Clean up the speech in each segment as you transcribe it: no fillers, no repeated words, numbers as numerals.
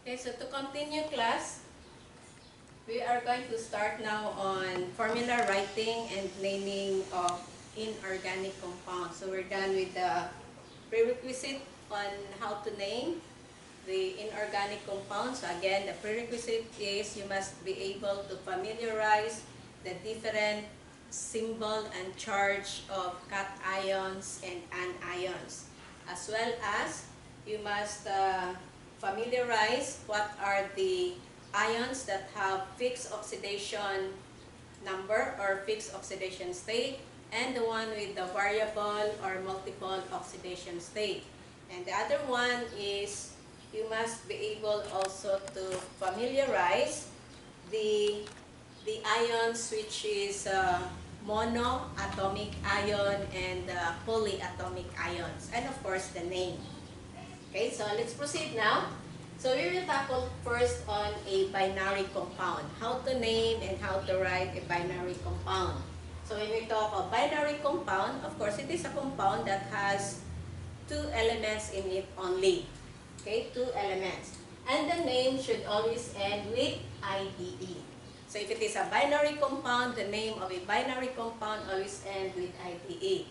Okay, so to continue class, we are going to start now on formula writing and naming of inorganic compounds. So we're done with the prerequisite on how to name the inorganic compounds. So again, the prerequisite is you must be able to familiarize the different symbol and charge of cations and anions, as well as you must familiarize what are the ions that have fixed oxidation number or fixed oxidation state, and the one with the variable or multiple oxidation state. And the other one is you must be able also to familiarize the ions, which is monoatomic ion and polyatomic ions, and of course the name. Okay, so let's proceed now. So we will tackle first on a binary compound, how to name and how to write a binary compound. So when we talk of binary compound, of course it is a compound that has two elements in it only. Okay, two elements. And the name should always end with IDE. So if it is a binary compound, the name of a binary compound always ends with IDE.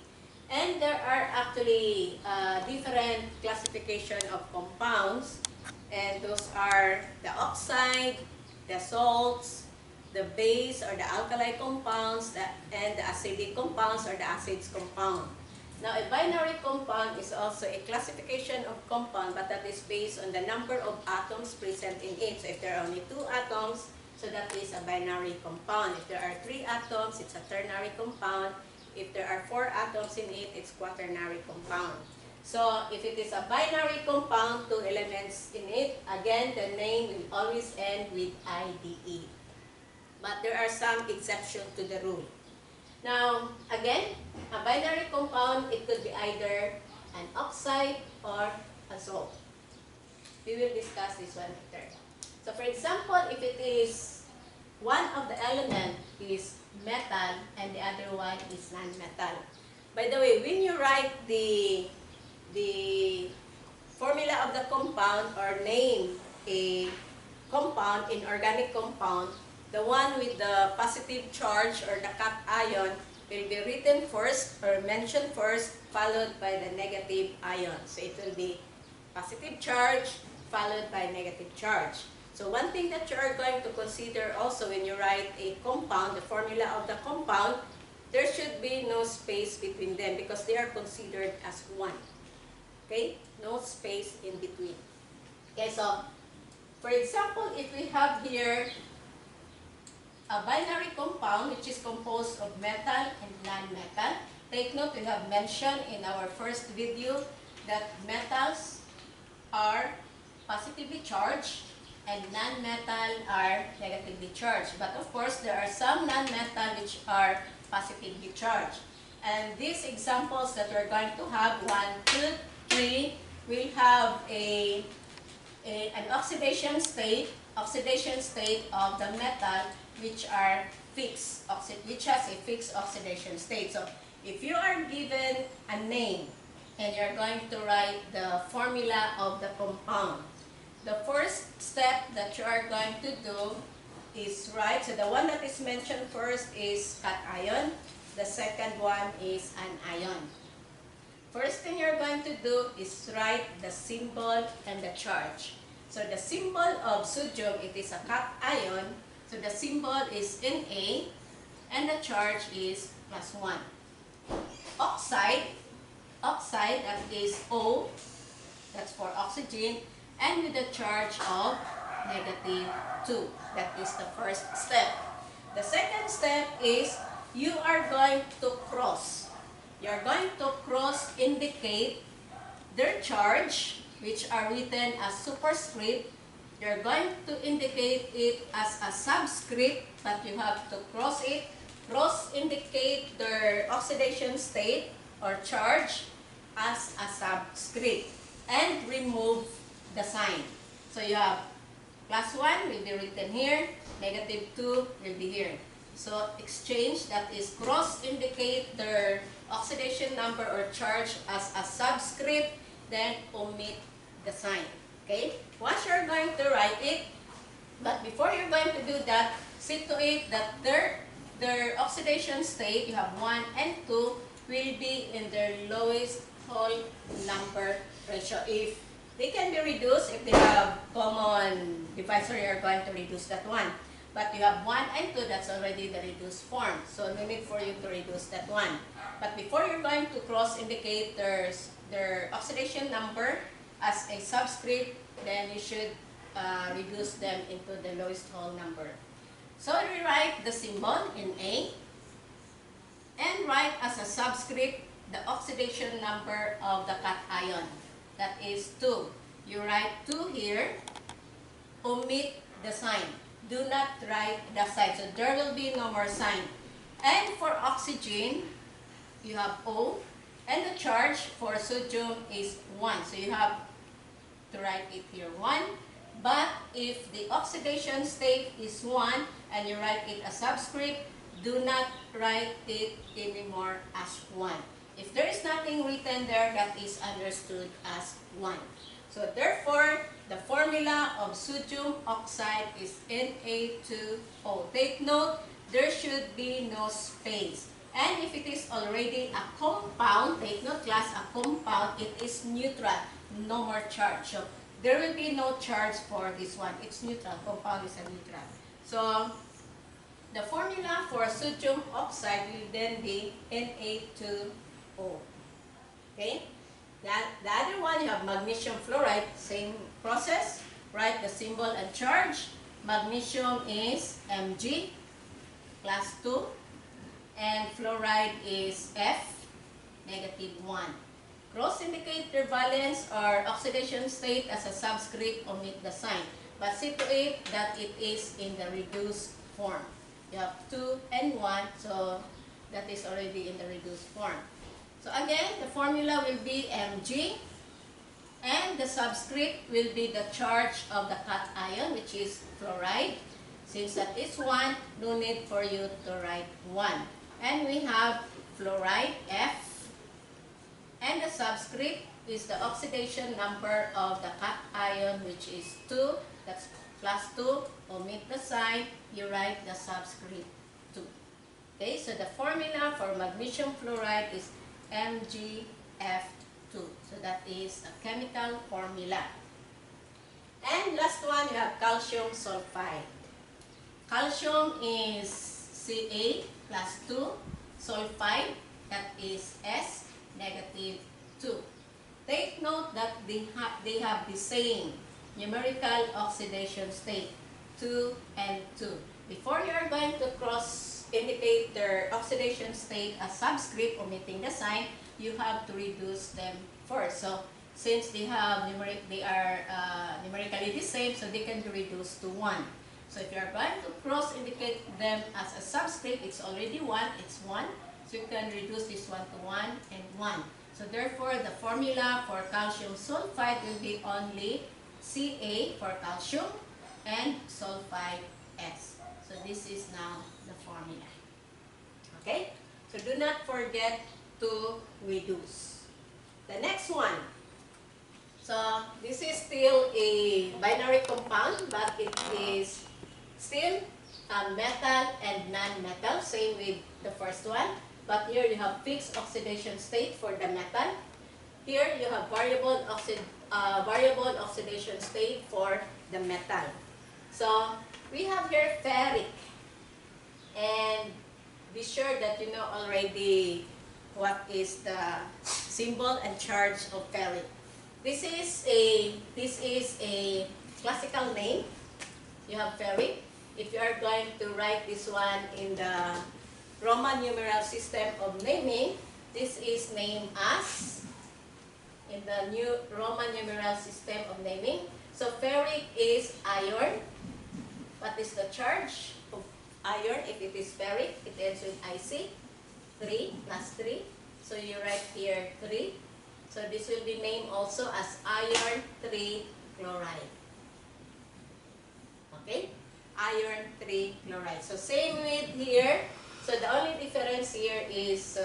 And there are actually different classification of compounds, and those are the oxide, the salts, the base or the alkali compounds, and the acidic compounds or the acids compound. Now, a binary compound is also a classification of compound, but that is based on the number of atoms present in it. So if there are only 2 atoms, so that is a binary compound. If there are 3 atoms, it's a ternary compound. If there are 4 atoms in it, it's quaternary compound. So if it is a binary compound, 2 elements in it, again, the name will always end with IDE. But there are some exceptions to the rule. Now, again, a binary compound, it could be either an oxide or a salt. We will discuss this one later. So for example, if it is one of the element is metal and the other one is non-metal. By the way, when you write the formula of the compound or name a compound, inorganic compound, the one with the positive charge or the cation will be written first or mentioned first, followed by the negative ion. So it will be positive charge followed by negative charge. So one thing that you are going to consider also when you write a compound, the formula of the compound, there should be no space between them because they are considered as one. Okay? No space in between. Okay, so for example, if we have here a binary compound which is composed of metal and non-metal, take note, we have mentioned in our first video that metals are positively charged and non-metal are negatively charged. But of course, there are some non-metal which are positively charged. And these examples that we're going to have, 1, 2, 3, will have an oxidation state of the metal which are fixed, which has a fixed oxidation state. So if you are given a name and you're going to write the formula of the compound, the first step that you are going to do is write, so the one that is mentioned first is cation, the second one is anion. First thing you're going to do is write the symbol and the charge. So the symbol of sodium, it is a cation, so the symbol is Na, and the charge is +1. Oxide, that is O, that's for oxygen, and with the charge of -2. That is the first step. The second step is you are going to cross. You are going to cross indicate their charge, which are written as superscript. You're going to indicate it as a subscript, but you have to cross it. Cross indicate their oxidation state or charge as a subscript. And remove the sign. So you have +1 will be written here, -2 will be here. So exchange, that is cross indicate their oxidation number or charge as a subscript, then omit the sign. Okay? Once you're going to write it, but before you're going to do that, see to it that their oxidation state, you have 1 and 2, will be in their lowest whole number ratio. If they can be reduced, if they have common divisor, you're going to reduce that one. But you have 1 and 2, that's already the reduced form. So no need for you to reduce that one. But before you're going to cross-indicate their oxidation number as a subscript, then you should reduce them into the lowest whole number. So rewrite the symbol in A and write as a subscript the oxidation number of the cation. That is 2. You write 2 here, omit the sign. Do not write the sign. So there will be no more sign. And for oxygen, you have O. And the charge for sodium is 1. So you have to write it here 1. But if the oxidation state is 1 and you write it as subscript, do not write it anymore as 1. If there is nothing written there, that is understood as 1. So therefore, the formula of sodium oxide is Na2O. Take note, there should be no space. And if it is already a compound, take note class, a compound, it is neutral, no more charge. So there will be no charge for this one. It's neutral, compound is a neutral. So the formula for sodium oxide will then be Na2O. Okay? The other one, you have magnesium fluoride, same process. Write the symbol and charge. Magnesium is Mg, class 2. And fluoride is F, -1. Cross-indicate their valence or oxidation state as a subscript, omit the sign. But see to it that it is in the reduced form. You have 2 and 1, so that is already in the reduced form. So again, the formula will be Mg, and the subscript will be the charge of the cation, which is fluoride. Since that is 1, no need for you to write 1. And we have fluoride, F, and the subscript is the oxidation number of the cation, which is 2. That's plus 2. Omit the sign, you write the subscript 2. Okay, so the formula for magnesium fluoride is MgF2. So that is a chemical formula. And last one, you have calcium sulfide. Calcium is Ca plus 2, sulfide, that is S, -2. Take note that they have the same numerical oxidation state, 2 and 2. Before you are going to cross-indicate their oxidation state as subscript, omitting the sign, you have to reduce them first. So since they are numerically the same, so they can be reduced to 1. So if you are going to cross-indicate them as a subscript, it's already 1, it's 1. So you can reduce this one to 1 and 1. So therefore, the formula for calcium sulfide will be only Ca for calcium and sulfide S. So this is now the formula. Okay? So do not forget to reduce. The next one. So this is still a binary compound, but it is still metal and non-metal, same with the first one. But here you have fixed oxidation state for the metal. Here you have variable oxidation state for the metal. So we have here ferric. And be sure that you know already what is the symbol and charge of ferric. This is a classical name. You have ferric. If you are going to write this one in the Roman numeral system of naming, this is named as, in the new Roman numeral system of naming. So ferric is iron. What is the charge of iron if it is ferric? It ends with IC, 3 plus 3. So you write here 3. So this will be named also as iron 3 chloride. Okay? Iron 3 chloride. So same with here. So the only difference here is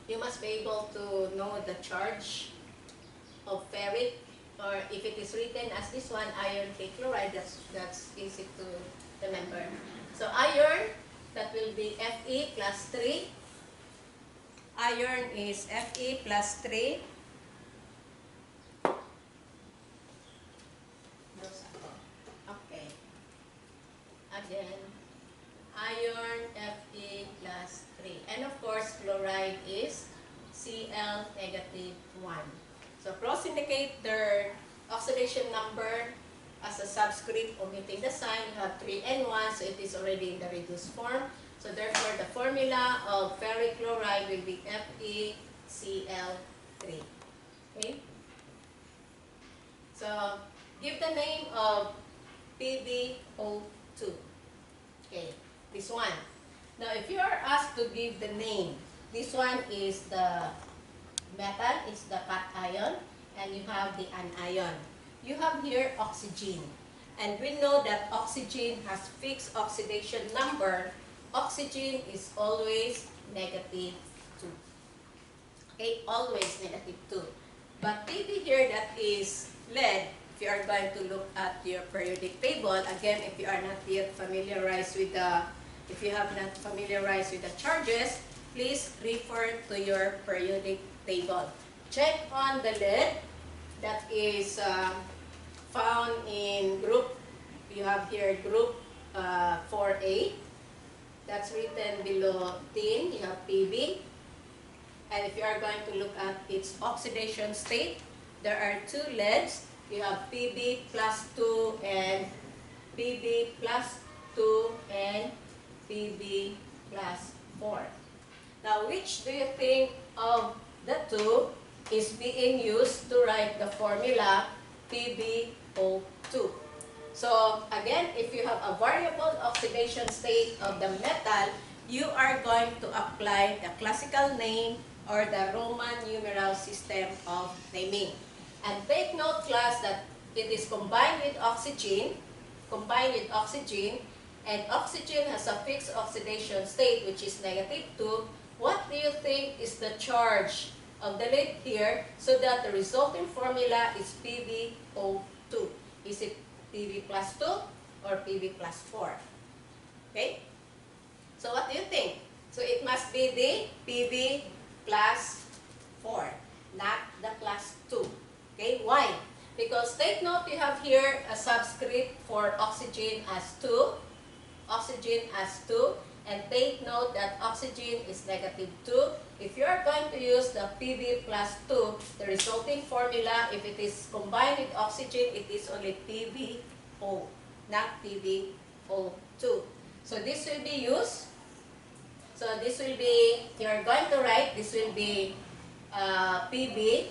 you must be able to know the charge of ferric or if it is written as this one, iron chloride, that's easy to remember. So iron, that will be Fe plus 3. Iron is Fe plus 3. Okay. Again, iron Fe plus 3. And of course, chloride is Cl negative 1. So cross indicate their oxidation number as a subscript omitting the sign. You have 3 and 1, so it is already in the reduced form. So therefore, the formula of ferric chloride will be FeCl3. Okay? So give the name of PbO2. Okay, this one. Now, if you are asked to give the name, this one is the metal, it's the cation, and you have the anion. You have here oxygen. And we know that oxygen has fixed oxidation number. Oxygen is always negative 2. Okay, always negative 2. But Pb here, that is lead. If you are going to look at your periodic table, again, if you are not yet familiarized with the, if you have not familiarized with the charges, please refer to your periodic table. Check on the lead that is found in group, you have here group 4A. That's written below tin, you have Pb. And if you are going to look at its oxidation state, there are 2 leads. You have Pb plus 2 and Pb plus 2 and Pb plus 4. Now, which do you think of the 2 is being used to write the formula PbO2? So, again, if you have a variable oxidation state of the metal, you are going to apply the classical name or the Roman numeral system of naming. And take note, class, that it is combined with oxygen, and oxygen has a fixed oxidation state, which is negative 2. What do you think is the charge of the lead here, so that the resulting formula is PbO2? Is it Pb plus 2 or Pb plus 4? Okay? So what do you think? So it must be the Pb plus 4, not the plus 2. Okay? Why? Because take note, you have here a subscript for oxygen as 2. Oxygen as 2. And take note that oxygen is negative 2. If you are going to use the Pb plus 2, the resulting formula, if it is combined with oxygen, it is only PbO, not PbO2. So this will be used. So this will be, you are going to write, this will be Pb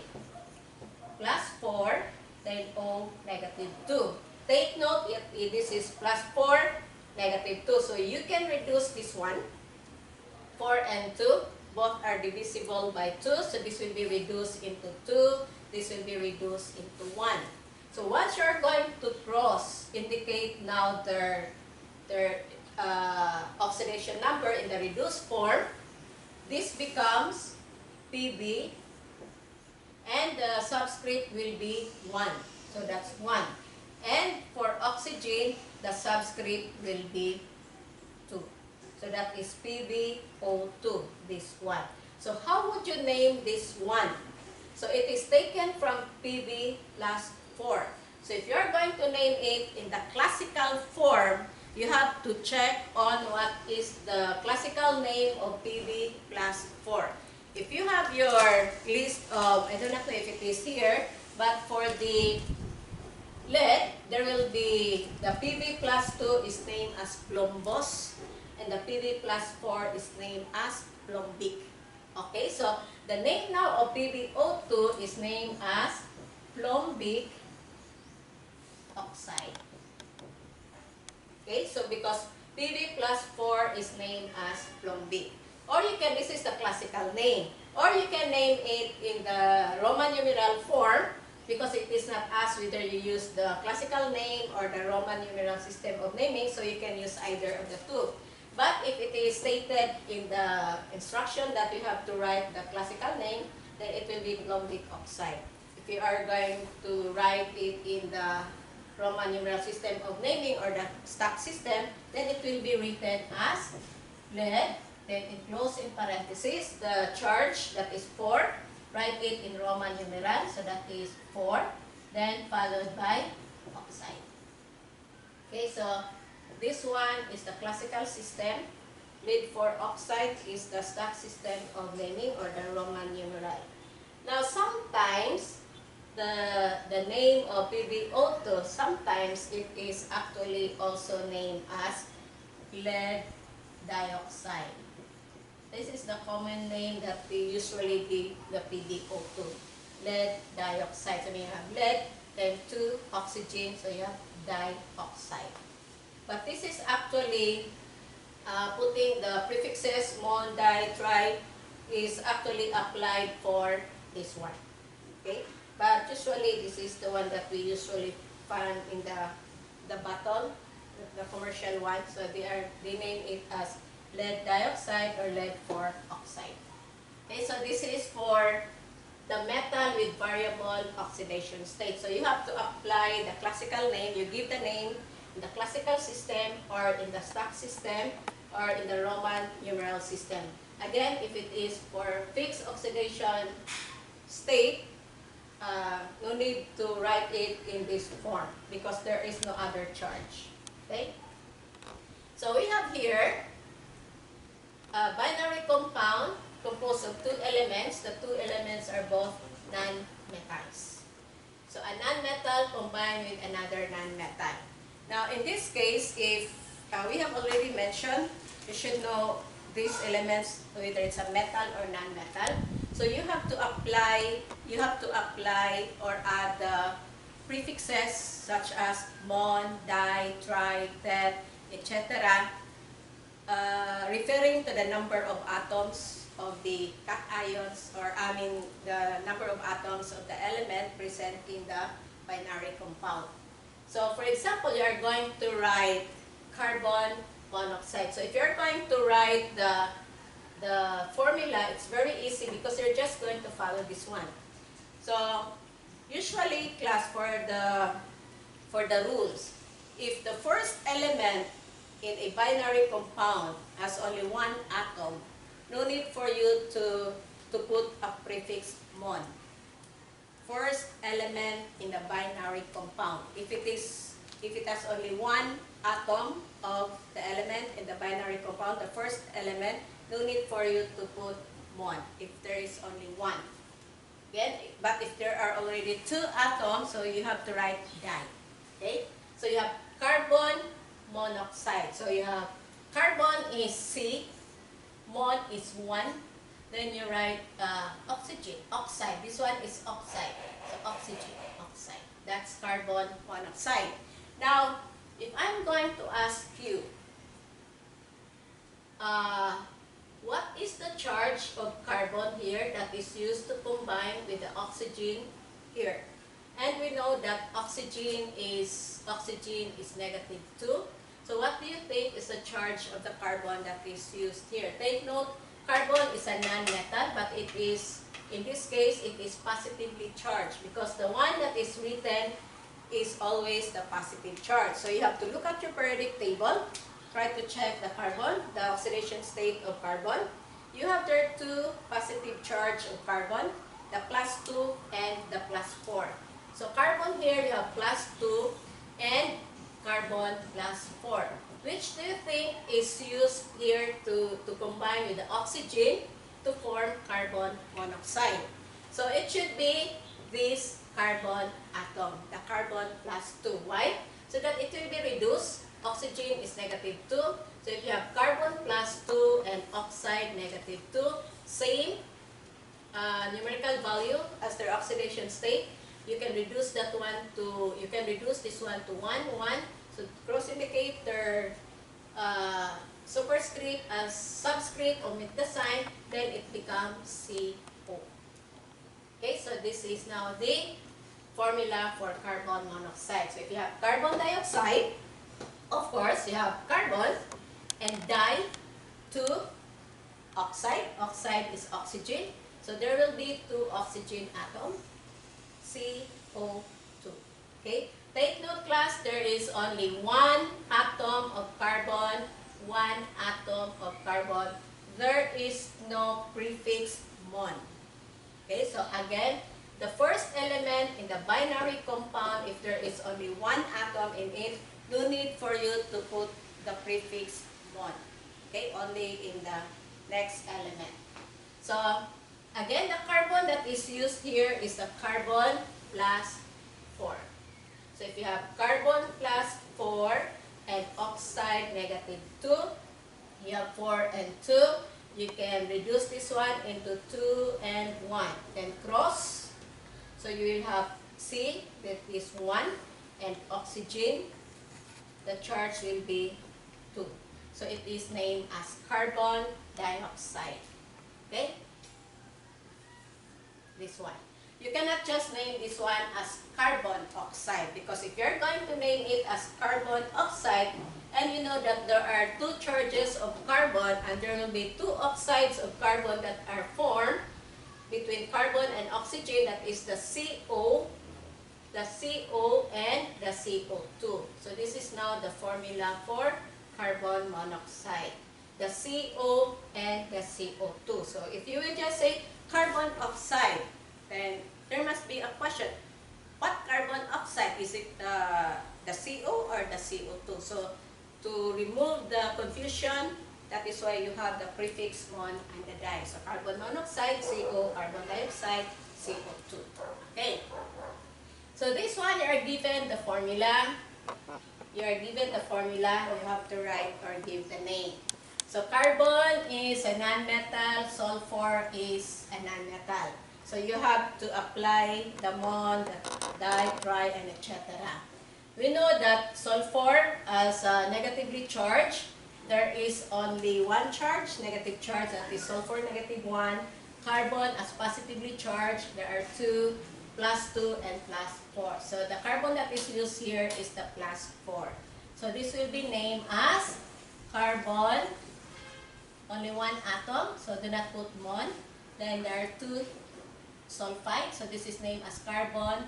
plus 4, then O negative 2. Take note, this is plus 4, negative 2. So you can reduce this one. 4 and 2, both are divisible by 2. So this will be reduced into 2. This will be reduced into 1. So once you are going to cross indicate now their oxidation number in the reduced form, this becomes Pb, and the subscript will be 1. So that's 1. And for oxygen, the subscript will be 2. So that is PbO2, this one. So how would you name this one? So it is taken from Pb plus 4. So if you are going to name it in the classical form, you have to check on what is the classical name of Pb plus 4. If you have your list of, I don't know if it is here, but for the lead, there will be the Pb plus 2 is named as plumbous, and the Pb plus 4 is named as plumbic. Okay, so the name now of PbO2 is named as plumbic oxide. Okay, so because Pb plus 4 is named as plumbic. Or you can, this is the classical name. Or you can name it in the Roman numeral form, because it is not asked whether you use the classical name or the Roman numeral system of naming, so you can use either of the two. But if it is stated in the instruction that you have to write the classical name, then it will be plumbic oxide. if you are going to write it in the Roman numeral system of naming or the stock system, then it will be written as lead, then enclose in parentheses the charge, that is 4. Write it in Roman numeral, so that is 4, then followed by oxide. Okay, so this one is the classical system. Lead 4 oxide is the stock system of naming or the Roman numeral. Now sometimes the name of PbO2, sometimes it is actually also named as lead dioxide. This is the common name that we usually give the PbO2, lead dioxide. So you have lead, then 2 oxygen, so you have dioxide. But this is actually putting the prefixes mon, di, tri is actually applied for this one. Okay? But usually this is the one that we usually find in the bottle, the commercial one. So they name it as lead dioxide or lead 4 oxide. Okay, so this is for the metal with variable oxidation state. So you have to apply the classical name. You give the name in the classical system or in the stock system or in the Roman numeral system. Again, if it is for fixed oxidation state, no need to write it in this form because there is no other charge. Okay? So we have here a binary compound composed of 2 elements. The 2 elements are both non-metals. So a non-metal combined with another non-metal. Now in this case, if we have already mentioned, you should know these elements, whether it's a metal or non-metal. So you have to apply or add the prefixes such as mon, di, tri, tet, etc. Referring to the number of atoms of the cations, or the number of atoms of the element present in the binary compound. So for example, you are going to write carbon monoxide. So if you're going to write the formula, it's very easy because you're just going to follow this one. So usually class, for the rules, if the first element in a binary compound has only 1 atom, no need for you to put a prefix mon. First element in the binary compound. If it has only 1 atom of the element in the binary compound, the first element, no need for you to put mon if there is only 1. Again, but if there are already 2 atoms, so you have to write di. Okay? So you have carbon monoxide. So you have carbon is C, mon is 1, then you write oxygen, oxide. This one is oxide. So oxygen, oxide. That's carbon monoxide. Now, if I'm going to ask you, what is the charge of carbon here that is used to combine with the oxygen here? And we know that oxygen is -2. So what do you think is the charge of the carbon that is used here? Take note, carbon is a non-metal, but it is, in this case, it is positively charged because the one that is written is always the positive charge. So you have to look at your periodic table, try to check the carbon, the oxidation state of carbon. You have there 2 positive charge of carbon, the +2 and the +4. So carbon here, you have +2 and carbon +4. Which do you think is used here to combine with the oxygen to form carbon monoxide? So it should be this carbon atom, the carbon +2. Why? So that it will be reduced. Oxygen is -2. So if you have carbon +2 and oxide -2, same numerical value as their oxidation state, you can reduce this one to 1, 1. So cross indicate their superscript as subscript, omit the sign, then it becomes CO. Okay, so this is now the formula for carbon monoxide. So if you have carbon dioxide, of course, you have carbon and di, 2 oxide. Oxide is oxygen. So there will be 2 oxygen atoms. CO2. Okay? Take note, class, there is only one atom of carbon, one atom of carbon. There is no prefix mon. Okay, so again, the first element in the binary compound, if there is only one atom in it, no need for you to put the prefix mon. Okay, only in the next element. So, again, the carbon that is used here is the carbon plus 4. So, if you have carbon plus 4 and oxide negative 2, you have 4 and 2. You can reduce this one into 2 and 1. Then cross. So you will have C, that is 1, and oxygen, the charge will be 2. So it is named as carbon dioxide. Okay? This one. You cannot just name this one as carbon oxide, because if you're going to name it as carbon oxide, and you know that there are 2 charges of carbon and there will be 2 oxides of carbon that are formed between carbon and oxygen, that is the CO and the CO2. So this is now the formula for carbon monoxide. The CO and the CO2. So if you will just say carbon oxide, then there must be a question. What carbon oxide? Is it the CO or the CO2? So to remove the confusion, that is why you have the prefix mon and the di. So carbon monoxide, CO, carbon dioxide, CO2. Okay. So this one, you are given the formula. You are given the formula. You have to write or give the name. So carbon is a nonmetal, sulfur is a nonmetal. So you have to apply the mon, the di, tri, and etc. We know that sulfur as negatively charged, there is only one charge, negative charge, that is sulfur negative 1. Carbon as positively charged, there are 2, plus 2 and plus 4. So the carbon that is used here is the plus 4. So this will be named as carbon, only one atom, so do not put mon. Then there are 2 sulfide, so this is named as carbon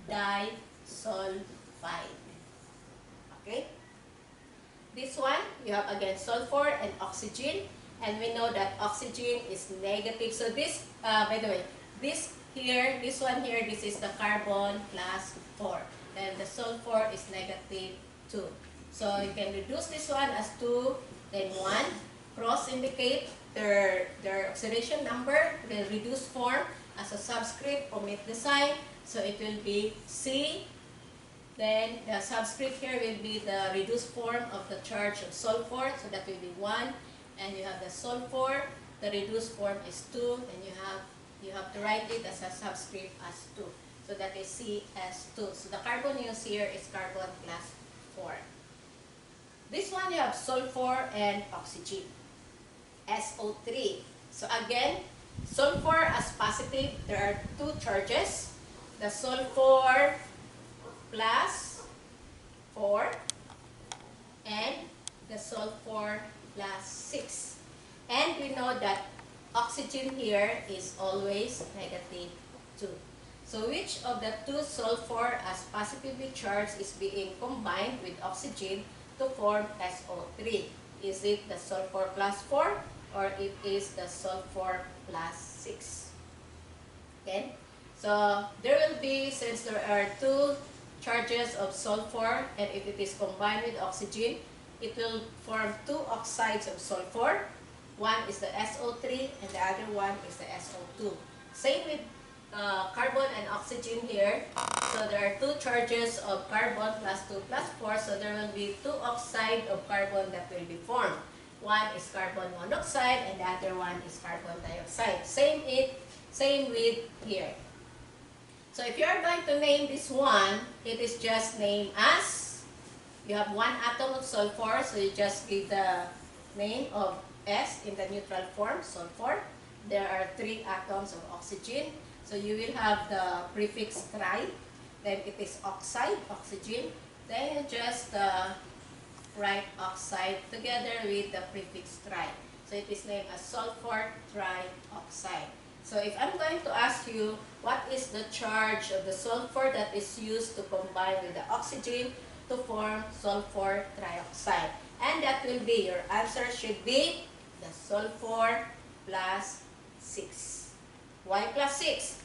disulfide. Okay? This one, you have again sulfur and oxygen, and we know that oxygen is negative. So this, by the way, this one here, this is the carbon plus 4. Then the sulfur is negative 2. So you can reduce this one as 2, then 1. Cross indicate their oxidation number, the reduced form as a subscript, omit the sign. So it will be C. Then the subscript here will be the reduced form of the charge of sulfur. So that will be 1. And you have the sulfur. The reduced form is 2. And you have to write it as a subscript as 2. So that is CS2. So the carbon used here is carbon plus 4. This one you have sulfur and oxygen. SO3. So again, sulfur as positive, there are 2 charges. The sulfur plus 4 and the sulfur plus 6. And we know that oxygen here is always negative 2. So which of the 2 sulfur as positively charged is being combined with oxygen to form SO3? Is it the sulfur plus 4 or it is the sulfur plus 6? Okay? So there will be, since there are 2 charges of sulfur, and if it is combined with oxygen, it will form 2 oxides of sulfur. One is the SO3 and the other one is the SO2. Same with carbon and oxygen here. So there are 2 charges of carbon plus 2 plus 4. So there will be 2 oxides of carbon that will be formed. One is carbon monoxide and the other one is carbon dioxide. Same with here. So if you are going to name this one, it is just named as, you have 1 atom of sulfur, so you just give the name of S in the neutral form, sulfur. There are 3 atoms of oxygen. So you will have the prefix tri, then it is oxide, oxygen. Then you just write oxide together with the prefix tri. So it is named as sulfur trioxide. So if I'm going to ask you, what is the charge of the sulfur that is used to combine with the oxygen to form sulfur trioxide? And that will be, your answer should be the sulfur plus 6. Why plus 6?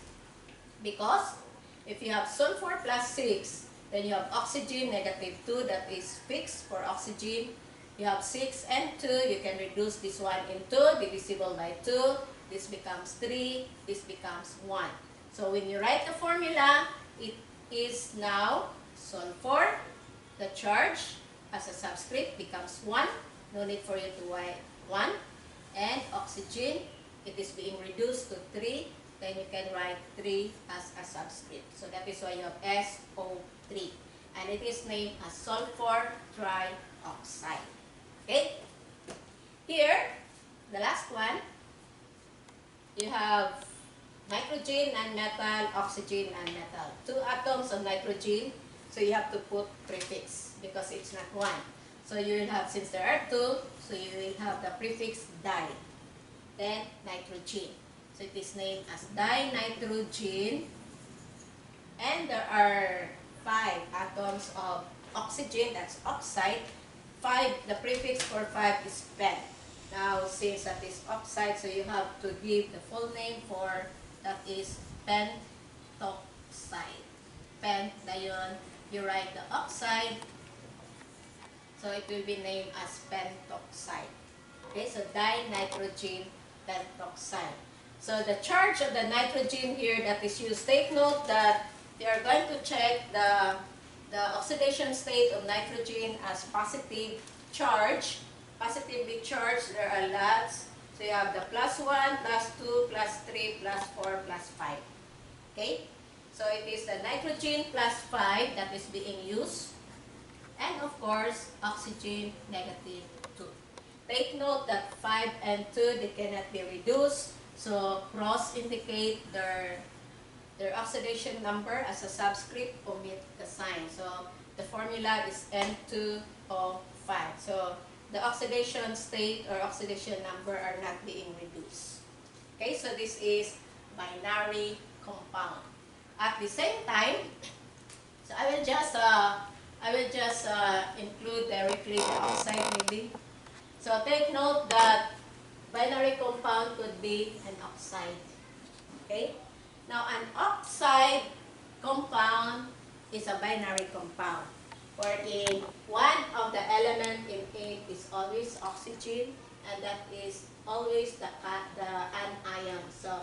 Because if you have sulfur plus 6, then you have oxygen negative 2, that is fixed for oxygen. You have 6 and 2, you can reduce this one into divisible by 2. This becomes 3, this becomes 1. So when you write the formula, it is now sulfur, the charge as a subscript becomes 1. No need for you to write 1. And oxygen, it is being reduced to 3. Then you can write 3 as a subscript. So that is why you have SO3. And it is named as sulfur trioxide. Okay? Here, the last one, you have nitrogen and metal, oxygen and metal. 2 atoms of nitrogen, so you have to put prefix because it's not 1. So you will have, since there are 2, so you will have the prefix di. Then nitrogen. So it is named as dinitrogen. And there are 5 atoms of oxygen, that's oxide. 5, the prefix for 5 is pen. Now, since that is oxide, so you have to give the full name for that is pentoxide. Pen, dayon, you write the oxide, so it will be named as pentoxide. Okay, so dinitrogen pentoxide. So the charge of the nitrogen here that is used, take note that they are going to check the oxidation state of nitrogen as positive charge. Positively charged, there are lots. So you have the plus 1, plus 2, plus 3, plus 4, plus 5. Okay? So it is the nitrogen plus 5 that is being used. And of course, oxygen negative 2. Take note that 5 and 2, they cannot be reduced. So cross indicate their oxidation number as a subscript, omit the sign. So the formula is N2O5. So the oxidation state or oxidation number are not being reduced. Okay, so this is binary compound. At the same time, so I will just include directly the oxide maybe. So take note that binary compound could be an oxide. Okay? Now an oxide compound is a binary compound, wherein one of the element in it is always oxygen, and that is always the anion. So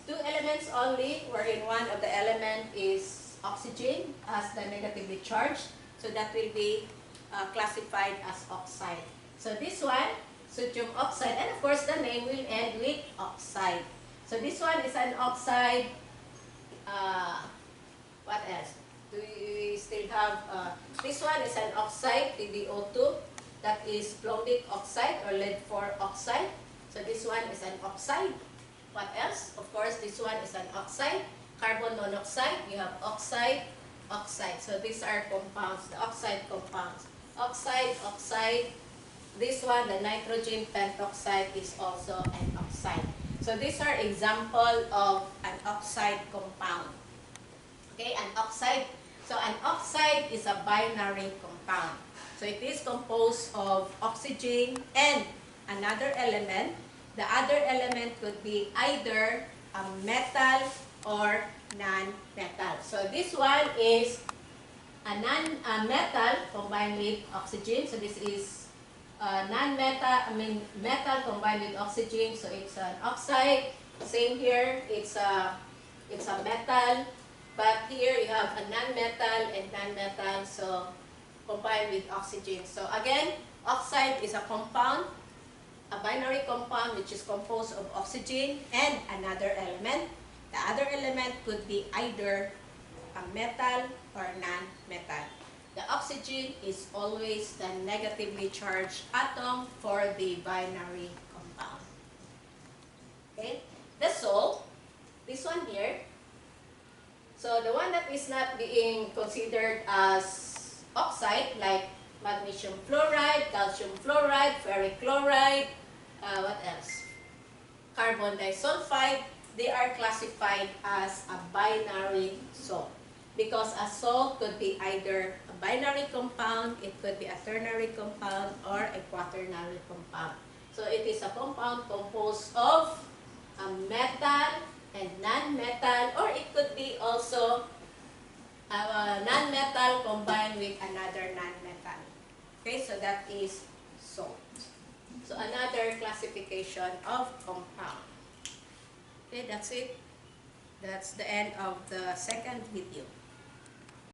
2 elements only, wherein one of the element is oxygen as the negatively charged, so that will be classified as oxide. So this one, sodium oxide, and of course the name will end with oxide. So this one is an oxide. What else? Do we still have, this one is an oxide, TbO2, that is plombic oxide or lead-4 oxide. So this one is an oxide. What else? Of course, this one is an oxide. Carbon monoxide, you have oxide, oxide. So these are compounds, the oxide compounds. Oxide, oxide. This one, the nitrogen pentoxide, is also an oxide. So these are example of an oxide compound. Okay, an oxide. So an oxide is a binary compound. So it is composed of oxygen and another element. The other element could be either a metal or non-metal. So this one is a metal combined with oxygen. So this is metal combined with oxygen. So it's an oxide. Same here, it's a metal. But here you have a non-metal and non-metal, so combined with oxygen. So again, oxide is a compound, a binary compound which is composed of oxygen and another element. The other element could be either a metal or non-metal. The oxygen is always the negatively charged atom for the binary compound. Okay, the salt, this one here. So the one that is not being considered as oxide, like magnesium fluoride, calcium fluoride, ferric chloride, what else? Carbon disulfide. they are classified as a binary salt. Because a salt could be either a binary compound, it could be a ternary compound, or a quaternary compound. So it is a compound composed of a metal and non-metal, or it could be also a non-metal combined with another non-metal. Okay, so that is salt. So another classification of compound. Okay, that's it. That's the end of the second video.